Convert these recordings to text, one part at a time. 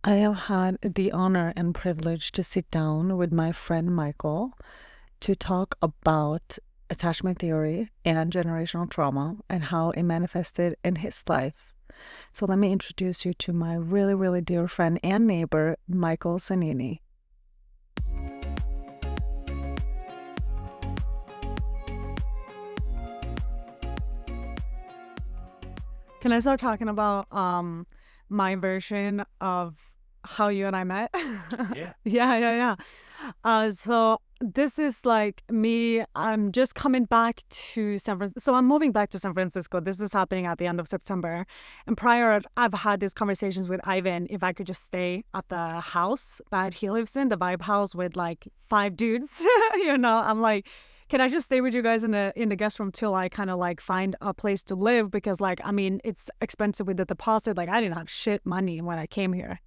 I have had the honor and privilege to sit down with my friend Michael to talk about attachment theory and generational trauma and how it manifested in his life. So let me introduce you to my really, really dear friend and neighbor, Michael Sanini. Can I start talking about my version of how you and I met? Yeah. Yeah. So this is like me. I'm just coming back to San Francisco. So I'm moving back to San Francisco. This is happening at the end of September. And prior, I've had these conversations with Ivan if I could just stay at the house that he lives in, the Vibe House with like 5 dudes. I'm like, can I just stay with you guys in the guest room till I kind of like find a place to live? Because like, I mean, it's expensive with the deposit. Like I didn't have shit money when I came here.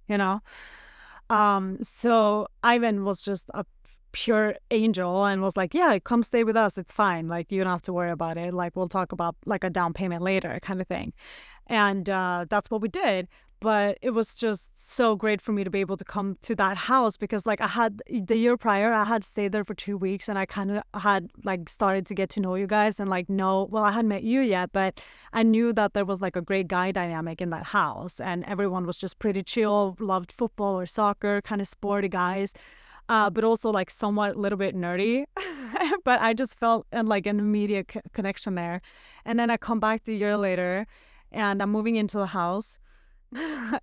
So Ivan was just a pure angel and was like, yeah, come stay with us. It's fine. Like you don't have to worry about it. Like we'll talk about like a down payment later kind of thing. And that's what we did. But it was just so great for me to be able to come to that house because like I had the year prior, I had stayed there for 2 weeks and I kind of had like started to get to know you guys and like well, I hadn't met you yet, but I knew that there was like a great guy dynamic in that house and everyone was just pretty chill, loved football or soccer, kind of sporty guys. But also like somewhat a little bit nerdy. But I just felt like an immediate connection there. And then I come back the year later and I'm moving into the house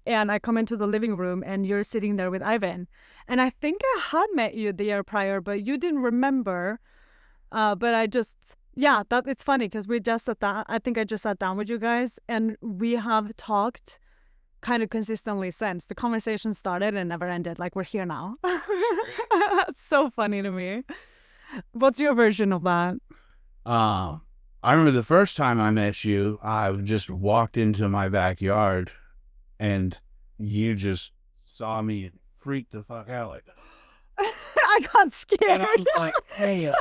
and I come into the living room and you're sitting there with Ivan. And I think I had met you the year prior, but you didn't remember. But that it's funny because we just sat down. I think I just sat down with you guys and we have talked kind of consistently since. The conversation started and never ended. Like we're here now. That's so funny to me. What's your version of that? I remember the first time I met you, I just walked into my backyard and you just saw me and freaked the fuck out. Like, I got scared. and I was like, hey,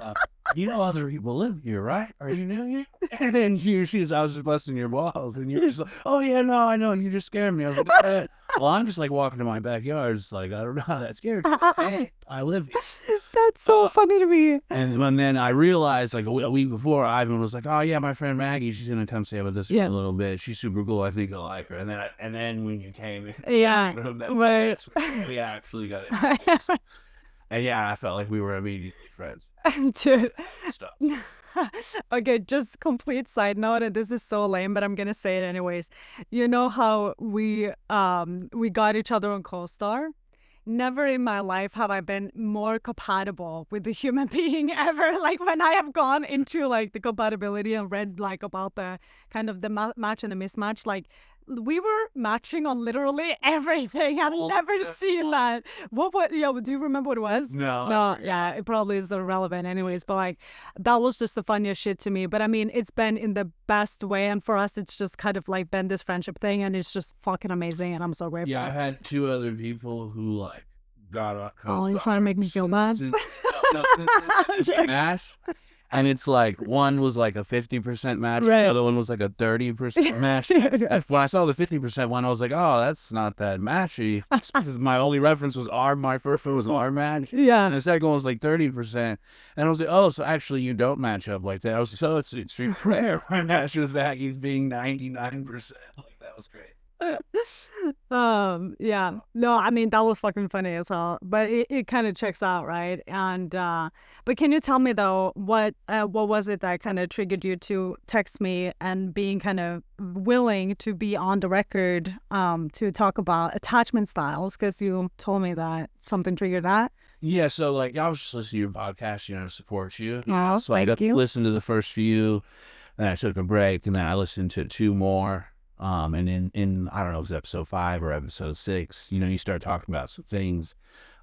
other people live here, right? Are you new here? And then I was just busting your balls and you're just like, oh yeah, no, I know. You just scared me. I was like, well, I'm just like walking to my backyard. It's like, I don't know how that scared you. Hey, I live here. That's so funny to me. And then I realized like a week before, Ivan was like, oh yeah, my friend Maggie, she's going to come stay with us for a little bit. She's super cool. I think you'll like her. And then when you came in, right. We actually got it. And yeah, I felt like we were immediately friends. Dude. Stuff. Okay, just complete side note, and this is so lame, but I'm gonna say it anyways. You know how we got each other on CoStar? Never in my life have I been more compatible with the human being ever. Like when I have gone into like the compatibility and read like about the kind of the match and the mismatch, like we were matching on literally everything. I've never seen that. Do you remember what it was? No. Yeah, it probably is irrelevant anyways, but like that was just the funniest shit to me. But I mean, it's been in the best way, and for us it's just kind of like been this friendship thing, and it's just fucking amazing, and I'm so grateful. Yeah, I've had 2 other people who like got on CoStar. Oh, you're trying to make me feel bad? Since MASH. And it's like one was like a 50% match, right. The other one was like a 30% match. When I saw the 50% one, I was like, oh, that's not that matchy. My only reference was my first one was our match. Yeah. And the second one was like 30%. And I was like, oh, so actually you don't match up like that. I was like, so it's extremely rare. My match with Maggie's being 99%. Like that was great. Yeah, no, I mean that was fucking funny as hell, but it kind of checks out, right? And but can you tell me though what was it that kind of triggered you to text me and being kind of willing to be on the record to talk about attachment styles, because you told me that something triggered that. Yeah, so like I was just listening to your podcast, to support you. Oh, so I got to listen to the first few, then I took a break, and then I listened to 2 more. And in I don't know if it was episode 5 or episode 6, you start talking about some things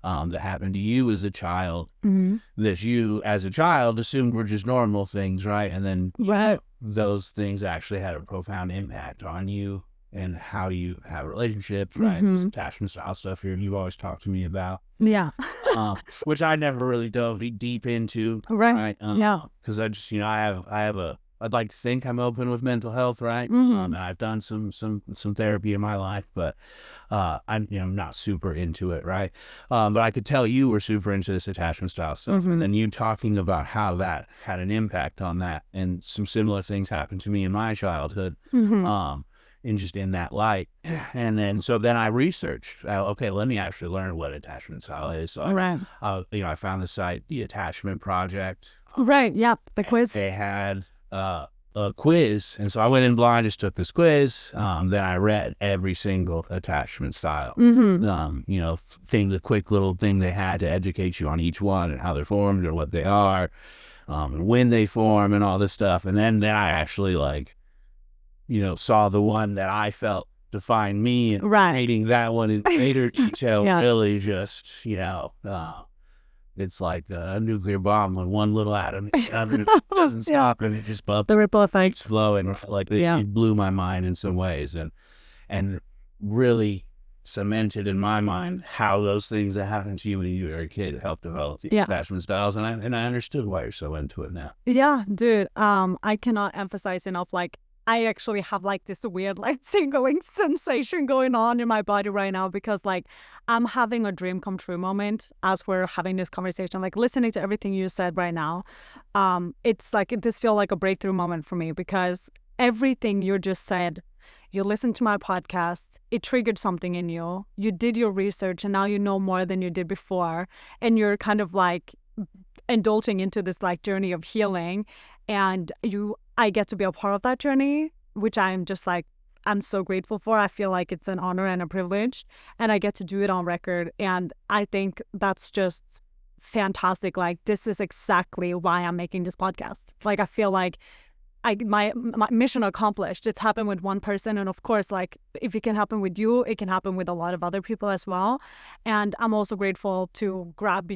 that happened to you as a child that you as a child assumed were just normal things, right? And then those things actually had a profound impact on you and how you have relationships, right? This attachment style stuff you've always talked to me about. Yeah. Which I never really dove deep into. Right. Because I just, I have a I'd like to think I'm open with mental health, right? And I've done some therapy in my life, but I'm not super into it, right? But I could tell you were super into this attachment style stuff, and then you talking about how that had an impact on that, and some similar things happened to me in my childhood, and just in that light. And then then I researched. Okay, let me actually learn what attachment style is. So Right. I found the site, The Attachment Project. Right. Yep. The quiz. They had a quiz, and so I went in blind, just took this quiz. Then I read every single attachment style. The quick little thing they had to educate you on each one and how they're formed or what they are, and when they form and all this stuff. And then I actually saw the one that I felt defined me, and reading that one in greater detail really just it's like a nuclear bomb when one little atom doesn't stop, and it just the ripple effect keeps flowing. Like it blew my mind in some ways, and really cemented in my mind how those things that happened to you when you were a kid helped develop the attachment styles, and I understood why you're so into it now. Yeah, dude. I cannot emphasize enough. Like, I actually have like this weird like tingling sensation going on in my body right now, because like I'm having a dream come true moment as we're having this conversation, like listening to everything you said right now. It's like this feels like a breakthrough moment for me, because everything you just said, you listened to my podcast, it triggered something in you, you did your research, and now you know more than you did before, and you're kind of like indulging into this like journey of healing, and I get to be a part of that journey, which I'm just like, I'm so grateful for. I feel like it's an honor and a privilege, and I get to do it on record. And I think that's just fantastic. Like, this is exactly why I'm making this podcast. Like, I feel like my mission accomplished. It's happened with one person, and of course, like, if it can happen with you, it can happen with a lot of other people as well. And I'm also grateful to grab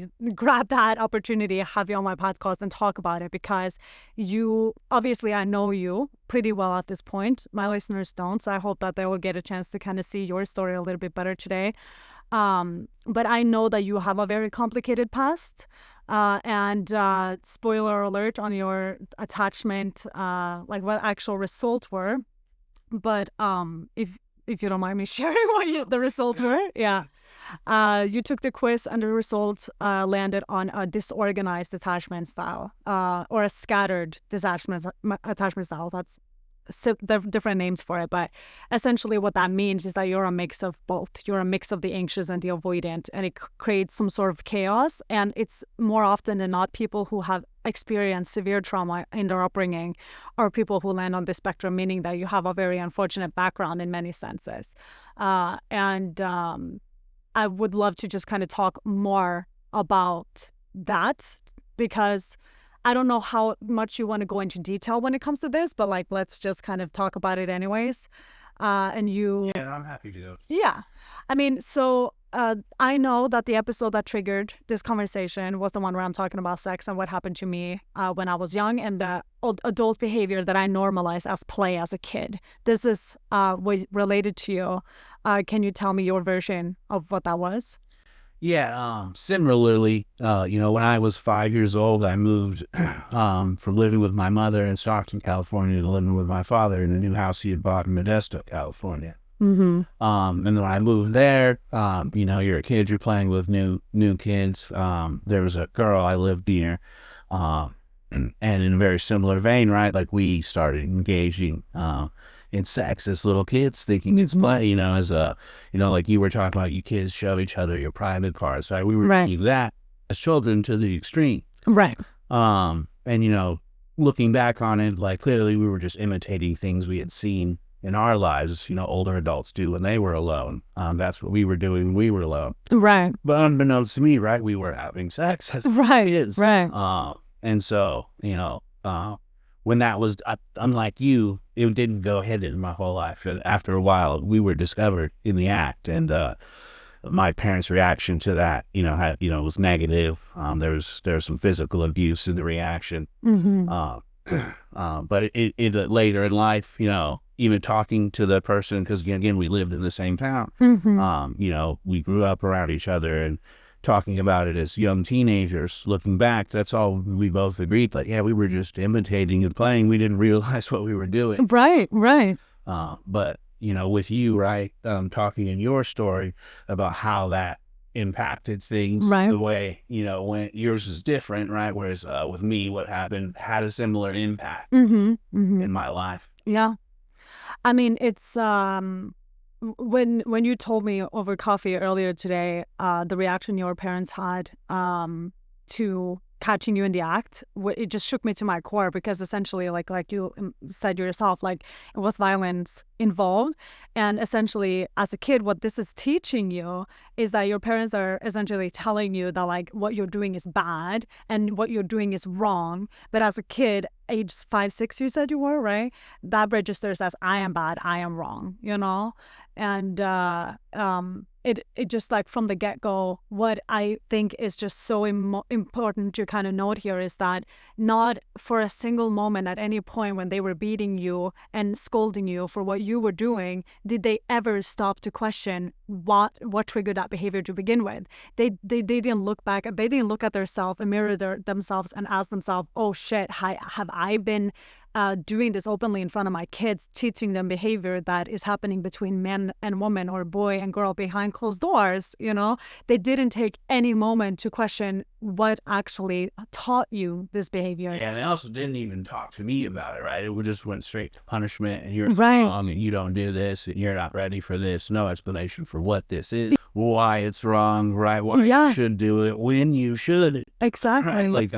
that opportunity, have you on my podcast and talk about it, because you obviously, I know you pretty well at this point. My listeners don't, so I hope that they will get a chance to kind of see your story a little bit better today. But I know that you have a very complicated past. And spoiler alert on your attachment, like what actual results were. But if you don't mind me sharing what the results were, you took the quiz, and the results landed on a disorganized attachment style, or a scattered attachment style. That's different names for it, but essentially what that means is that you're a mix of both. You're a mix of the anxious and the avoidant, and it creates some sort of chaos. And it's more often than not people who have experienced severe trauma in their upbringing, or people who land on the spectrum, meaning that you have a very unfortunate background in many senses. And I would love to just kind of talk more about that, because I don't know how much you want to go into detail when it comes to this, but like, let's just kind of talk about it anyways. And you... Yeah, I'm happy to go. Yeah. I mean, so I know that the episode that triggered this conversation was the one where I'm talking about sex and what happened to me when I was young, and the adult behavior that I normalized as play as a kid. This is related to you. Can you tell me your version of what that was? Yeah, similarly, when I was 5 years old, I moved from living with my mother in Stockton, California, to living with my father in a new house he had bought in Modesto, California. And when I moved there, you're a kid, you're playing with new kids. There was a girl I lived near, and in a very similar vein, right? Like, we started engaging in sex as little kids, thinking it's play, like you were talking about, you kids show each other your private parts, right? We were doing that as children to the extreme. Right. And, looking back on it, like, clearly we were just imitating things we had seen in our lives, older adults do when they were alone. That's what we were doing when we were alone. Right. But unbeknownst to me, right, we were having sex as kids. Right. And so, when that was, unlike you, it didn't go hidden my whole life. And after a while, we were discovered in the act, and my parents' reaction to that, was negative. There was some physical abuse in the reaction. But it later in life, even talking to the person, because again, we lived in the same town. We grew up around each other, and talking about it as young teenagers. Looking back, that's all we both agreed. But yeah, we were just imitating and playing. We didn't realize what we were doing. Right, right. But with you, right, talking in your story about how that impacted things Right. the way, when yours is different, right? Whereas with me, what happened had a similar impact in my life. Yeah. I mean, it's when you told me over coffee earlier today, the reaction your parents had to catching you in the act, it just shook me to my core because essentially, like you said yourself, like it was violence involved, and essentially, as a kid, what this is teaching you is that your parents are essentially telling you that like what you're doing is bad and what you're doing is wrong. But as a kid, age 5, 6, you said you were, right? That registers as I am bad, I am wrong, and it just like from the get-go, what I think is just so important to kind of note here is that not for a single moment at any point when they were beating you and scolding you for what you were doing did they ever stop to question what triggered that behavior to begin with. They didn't look back, they didn't look at themselves and mirror themselves and ask themselves, oh shit, have I been doing this openly in front of my kids, teaching them behavior that is happening between men and women or boy and girl behind closed doors. They didn't take any moment to question what actually taught you this behavior. Yeah, and they also didn't even talk to me about it, right? It just went straight to punishment, and you're right. wrong, and you don't do this, and you're not ready for this. No explanation for what this is, why it's wrong, right? Why you should do it, when you should. Exactly. Right? Like,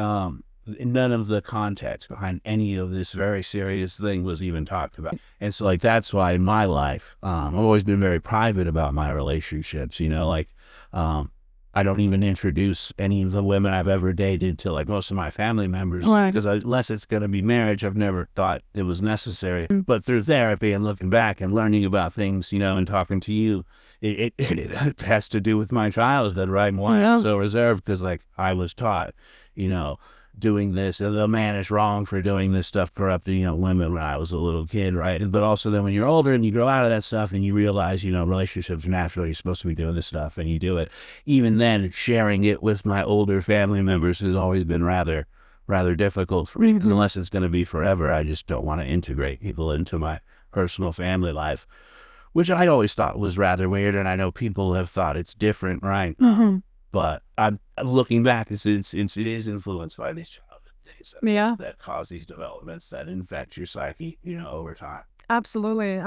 none of the context behind any of this very serious thing was even talked about. And so like that's why in my life I've always been very private about my relationships. I don't even introduce any of the women I've ever dated to like most of my family members, because unless it's going to be marriage, I've never thought it was necessary. But through therapy and looking back and learning about things, and talking to you, it has to do with my childhood, right? And why I'm so reserved, because like I was taught, doing this, the man is wrong for doing this stuff, corrupting women when I was a little kid, right? But also then when you're older and you grow out of that stuff and you realize relationships are natural, you're supposed to be doing this stuff, and you do it. Even then, sharing it with my older family members has always been rather difficult for me, because unless it's going to be forever, I just don't want to integrate people into my personal family life, which I always thought was rather weird, and I know people have thought it's different, right? But I'm looking back, it is influenced by these childhood things that cause these developments that infect your psyche, over time. Absolutely.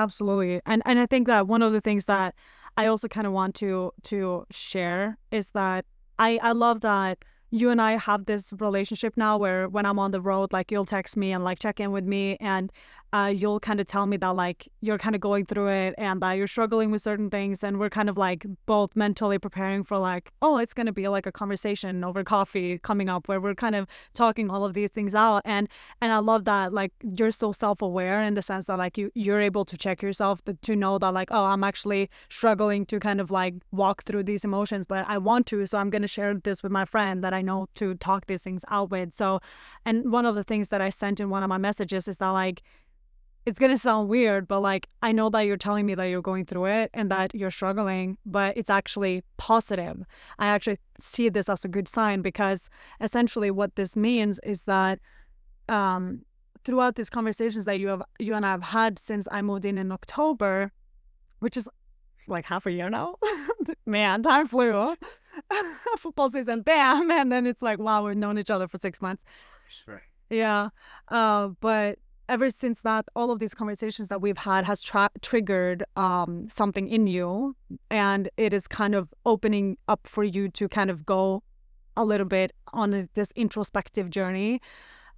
And I think that one of the things that I also kind of want to share is that I love that you and I have this relationship now where when I'm on the road, like you'll text me and like check in with me, and you'll kind of tell me that like you're kind of going through it and that you're struggling with certain things, and we're kind of like both mentally preparing for like, oh, it's going to be like a conversation over coffee coming up where we're kind of talking all of these things out. And I love that like you're so self-aware in the sense that like you're able to check yourself to know that like, oh, I'm actually struggling to kind of like walk through these emotions, but I want to, so I'm going to share this with my friend that I know to talk these things out with. So, and one of the things that I sent in one of my messages is that like, it's going to sound weird, but like, I know that you're telling me that you're going through it and that you're struggling, but it's actually positive. I actually see this as a good sign, because essentially what this means is that throughout these conversations that you and I have had since I moved in October, which is like half a year now. Man, time flew. Football season, bam, and then it's like, wow, we've known each other for 6 months. Right. Yeah. But ever since that, all of these conversations that we've had has triggered something in you, and it is kind of opening up for you to kind of go a little bit on this introspective journey.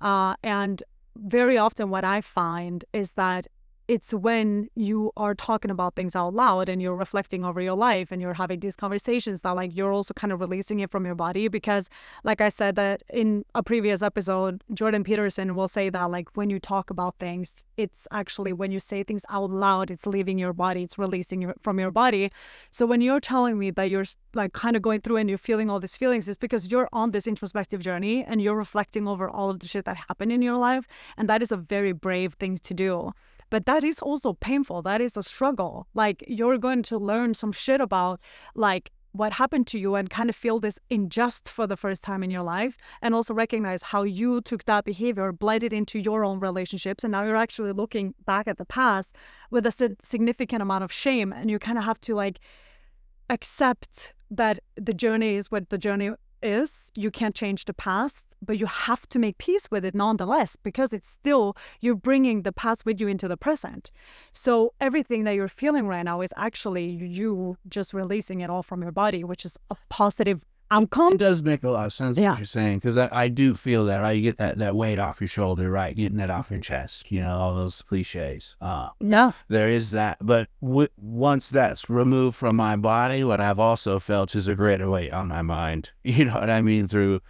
And very often what I find is that it's when you are talking about things out loud and you're reflecting over your life and you're having these conversations that like you're also kind of releasing it from your body. Because like I said that in a previous episode, Jordan Peterson will say that like when you talk about things, it's actually when you say things out loud, it's leaving your body, it's releasing from your body. So when you're telling me that you're like kind of going through and you're feeling all these feelings, it's because you're on this introspective journey and you're reflecting over all of the shit that happened in your life. And that is a very brave thing to do. But that is also painful. That is a struggle. Like you're going to learn some shit about like what happened to you and kind of feel this injustice for the first time in your life, and also recognize how you took that behavior, bled it into your own relationships, and now you're actually looking back at the past with a significant amount of shame, and you kind of have to like accept that the journey is what the journey is. You can't change the past, but you have to make peace with it nonetheless, because it's still, you're bringing the past with you into the present. So everything that you're feeling right now is actually you just releasing it all from your body, which is a positive outcome. It does make a lot of sense what you're saying, because I do feel that, right? You get that weight off your shoulder, right? Getting it off your chest, you know, all those cliches. There is that. But once that's removed from my body, what I've also felt is a greater weight on my mind. You know what I mean? Through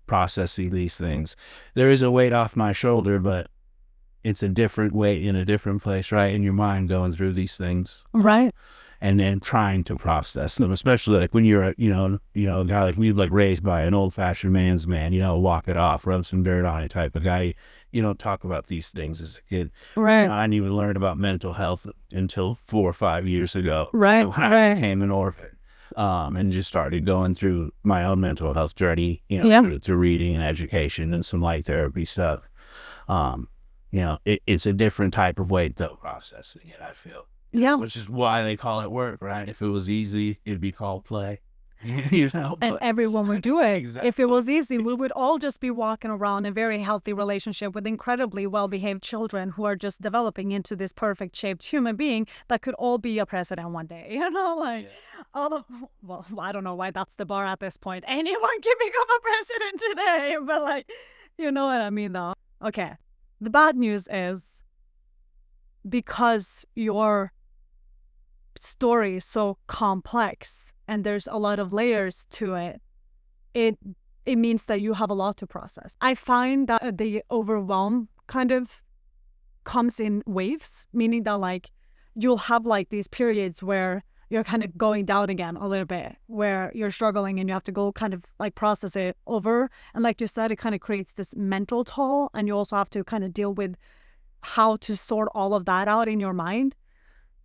processing these things. There is a weight off my shoulder, but it's a different weight in a different place, right? In your mind going through these things. Right. And then trying to process them, especially like when you're a guy like me, like raised by an old-fashioned man's man, you know, walk it off, rub some dirt on it type of guy. You don't talk about these things as a kid. Right. I didn't even learn about mental health until 4 or 5 years ago. Right. When I became an orphan. And just started going through my own mental health journey, you know, through reading and education and some light therapy stuff. You know, it's a different type of weight though, processing it, I feel. Yeah. Which is why they call it work, right? If it was easy, it'd be called play. You know? And everyone would do it. Exactly. If it was easy, we would all just be walking around in a very healthy relationship with incredibly well-behaved children who are just developing into this perfect shaped human being that could all be a president one day. You know, like well, I don't know why that's the bar at this point. Anyone can become a president today, but like, you know what I mean though. Okay. The bad news is, because your story is so complex and there's a lot of layers to it, it means that you have a lot to process. I find that the overwhelm kind of comes in waves, meaning that like you'll have like these periods where you're kind of going down again a little bit, where you're struggling and you have to go kind of like process it over. And like you said, it kind of creates this mental toll, and you also have to kind of deal with how to sort all of that out in your mind.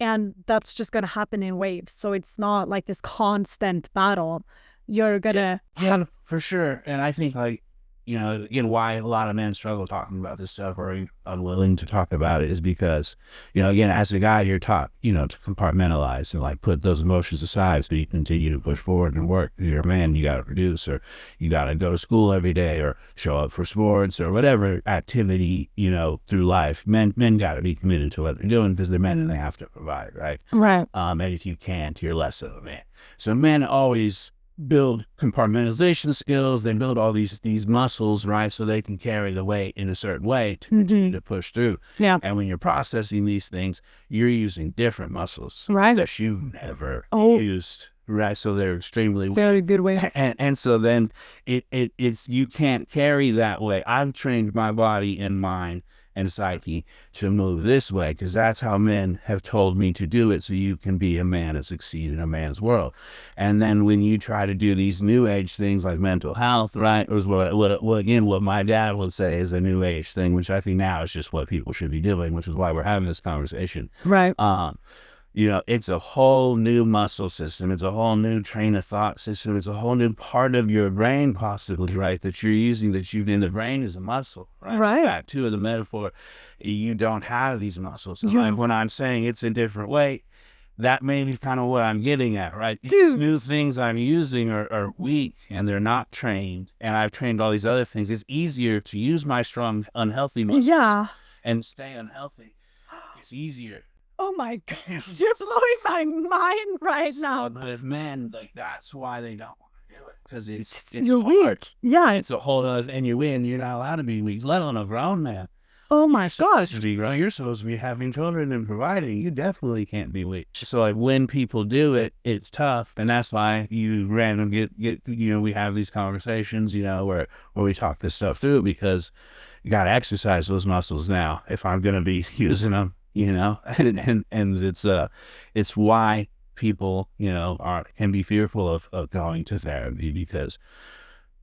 And that's just going to happen in waves. So it's not like this constant battle. You're going to... Yeah, for sure. And I think like, you know, again, why a lot of men struggle talking about this stuff or are unwilling to talk about it is because, you know, again, as a guy, you're taught, you know, to compartmentalize and like put those emotions aside so you continue to push forward and work. If you're a man, you got to produce, or you got to go to school every day or show up for sports or whatever activity, you know, through life. Men got to be committed to what they're doing because they're men and they have to provide, right? Right. And if you can't, you're less of a man. So men always build compartmentalization skills. They build all these muscles, right, so they can carry the weight in a certain way to continue to push through. Yeah. And when you're processing these things, you're using different muscles, right, that you've never used, right? So they're extremely very good way. And so then it's you can't carry that way. I've trained my body and mind and psyche to move this way because that's how men have told me to do it, so you can be a man and succeed in a man's world. And then when you try to do these new age things like mental health, right, or what my dad would say is a new age thing, which I think now is just what people should be doing, which is why we're having this conversation, right? You know, it's a whole new muscle system. It's a whole new train of thought system. It's a whole new part of your brain, possibly, right, that you're using, in the brain is a muscle, right? Right. So back to the metaphor, you don't have these muscles. So like when I'm saying it's a different way, that may be kind of what I'm getting at, right? These new things I'm using are weak and they're not trained. And I've trained all these other things. It's easier to use my strong, unhealthy muscles and stay unhealthy. It's easier. Oh my God, you're blowing my mind right now. But with men, like, that's why they don't want to do it, because it's you're hard. Weak. Yeah, it's a whole other, and you win. You're not allowed to be weak, let alone a grown man. Oh my gosh, you're supposed to be having children and providing. You definitely can't be weak. So like when people do it, it's tough, and that's why you randomly get you know, we have these conversations, you know, where we talk this stuff through, because you got to exercise those muscles now if I'm going to be using them. You know, and it's why people, you know, can be fearful of going to therapy, because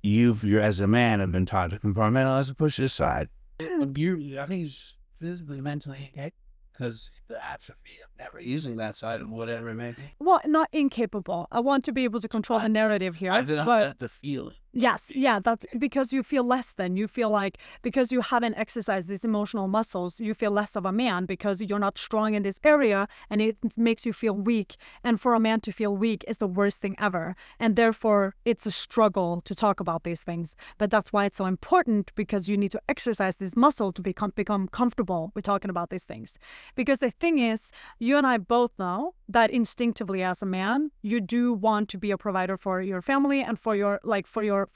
you're as a man have been taught to compartmentalize and push it aside. I think it's physically, mentally, okay? because the atrophy of never using that side of whatever it may be. Well, not incapable. I want to be able to control the narrative here. But the feeling. Yes, yeah, that's because you feel less than. You feel like because you haven't exercised these emotional muscles, you feel less of a man because you're not strong in this area and it makes you feel weak. And for a man to feel weak is the worst thing ever. And therefore, it's a struggle to talk about these things. But that's why it's so important, because you need to exercise this muscle to become comfortable with talking about these things. Because the thing is, you and I both know that instinctively as a man, you do want to be a provider for your family and for your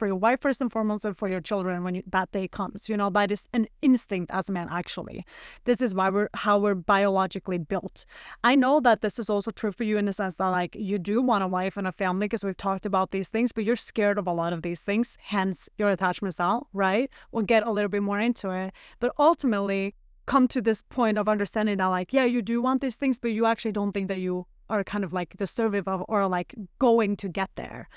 wife first and foremost, and for your children when that day comes. You know, that is an instinct as a man, actually. This is how we're biologically built. I know that this is also true for you in the sense that, like, you do want a wife and a family because we've talked about these things, but you're scared of a lot of these things, hence your attachment style, right? We'll get a little bit more into it. But ultimately, come to this point of understanding that, like, yeah, you do want these things, but you actually don't think that you are kind of like deserving of or like going to get there.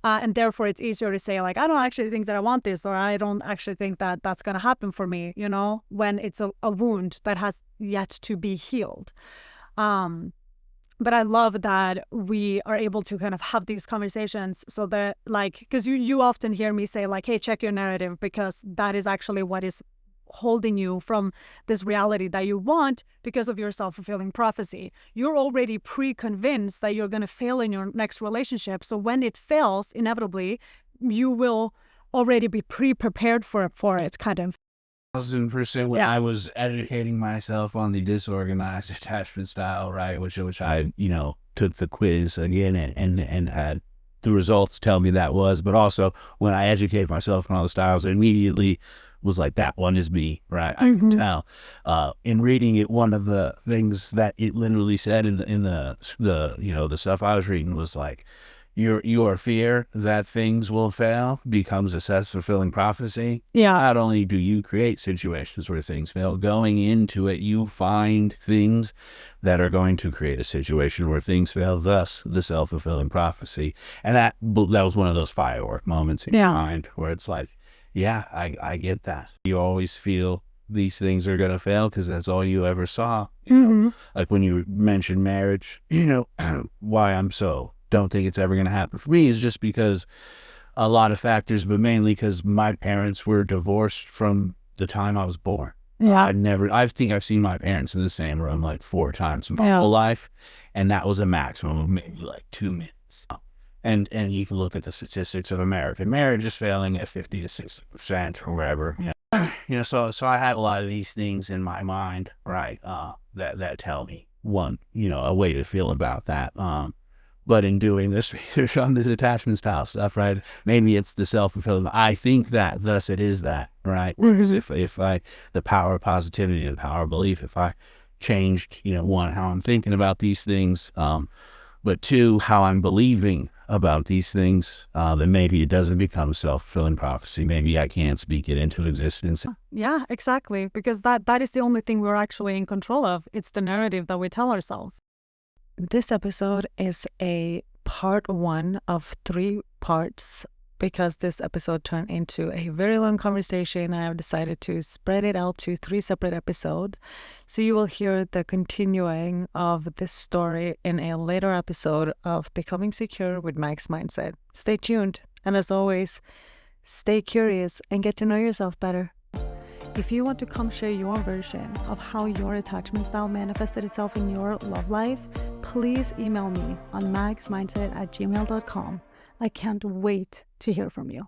And therefore, it's easier to say, like, I don't actually think that I want this, or I don't actually think that that's going to happen for me, you know, when it's a wound that has yet to be healed. But I love that we are able to kind of have these conversations so that, like, because you often hear me say, like, hey, check your narrative, because that is actually what is holding you from this reality that you want because of your self-fulfilling prophecy. You're already pre-convinced that you're going to fail in your next relationship. So when it fails, inevitably, you will already be pre-prepared for it, kind of. 1,000% when I was educating myself on the disorganized attachment style, right, which I, took the quiz again and had the results tell me that was, but also when I educated myself on all the styles, I immediately was like, that one is me, right? I can tell. In reading it, one of the things that it literally said in the the stuff I was reading was like, your fear that things will fail becomes a self-fulfilling prophecy. Yeah. So not only do you create situations where things fail, going into it, you find things that are going to create a situation where things fail, thus the self-fulfilling prophecy. And that was one of those firework moments in your mind where it's like, yeah, I get that. You always feel these things are going to fail because that's all you ever saw. You know? Like when you mentioned marriage, why I'm so don't think it's ever going to happen for me is just because a lot of factors, but mainly because my parents were divorced from the time I was born. Yeah. I think I've seen my parents in the same room like 4 times in my whole life, and that was a maximum of maybe like 2 minutes. And you can look at the statistics of American marriage is failing at 50 to 60% or wherever. So I had a lot of these things in my mind, right? That tell me a way to feel about that. But in doing this research on this attachment style stuff, right? Maybe it's the self-fulfilling. I think that, thus it is that, right? Whereas if the power of positivity and the power of belief, if I changed, one, how I'm thinking about these things, but 2, how I'm believing about these things, then maybe it doesn't become a self-fulfilling prophecy. Maybe I can't speak it into existence. Yeah, exactly. Because that is the only thing we're actually in control of. It's the narrative that we tell ourselves. This episode is a part 1 of 3 parts because this episode turned into a very long conversation. I have decided to spread it out to 3 separate episodes. So you will hear the continuing of this story in a later episode of Becoming Secure with Max Mindset. Stay tuned. And as always, stay curious and get to know yourself better. If you want to come share your version of how your attachment style manifested itself in your love life, please email me on maxmindset@gmail.com. I can't wait to hear from you.